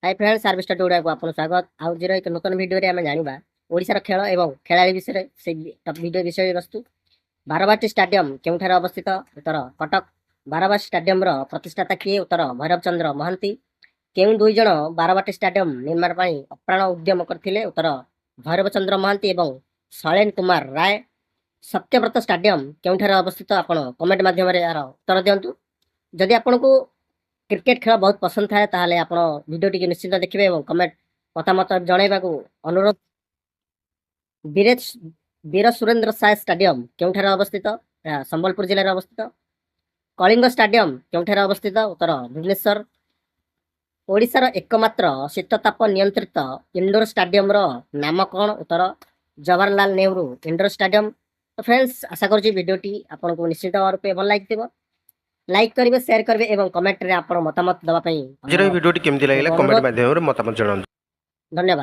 Hi friends service studio को आपन स्वागत आज एक नूतन वीडियो रे आमे जानिबा ओडिसा रो खेल एवं खेलाड़ी विषय से वीडियो विषय वस्तु बारवाटी स्टेडियम केउठारे अवस्थित उत्तर कटक बारवाटी स्टेडियम रो प्रतिष्ठाता किए उत्तर भैरव चंद्र महांती केउ दुई जण बारवाटी स्टेडियम निर्माण पई अप्राण उद्यम करथिले उत्तर भैरव चंद्र महांती एवं शैलेन कुमार राय सत्यव्रत स्टेडियम केउठारे अवस्थित आपण कमेंट माध्यम रे यार उत्तर दियंतु जदि आपनको क्रिकेट खेल बहुत पसंद थाए ताहले आपण वीडियो टी निश्चित देखिबे एवं कमेंट मतामत जणाइबाकू अनुरोध वीरेश वीर सुरेंद्र साय स्टेडियम केउठारे अवस्थित संबलपुर जिल्ला रे अवस्थित कलिंग स्टेडियम केउठारे अवस्थित उत्तर भुवनेश्वर ओडिसा रो एकमात्र शीतताप नियंत्रित इंडोर स्टेडियम रो नाम कोन उत्तर जवाहरलाल नेहरू इंडोर स्टेडियम। तो फ्रेंड्स आशा करूची वीडियो टी आपनको निश्चित रूपे भल लागिथिबो लाइक करेंगे शेयर करेंगे एवं कमेंट रे आपण मतामत दबा पई वीडियो केमती लागला कमेंट माध्यम रे मतामत जणाନ୍ତୁ। धन्यवाद।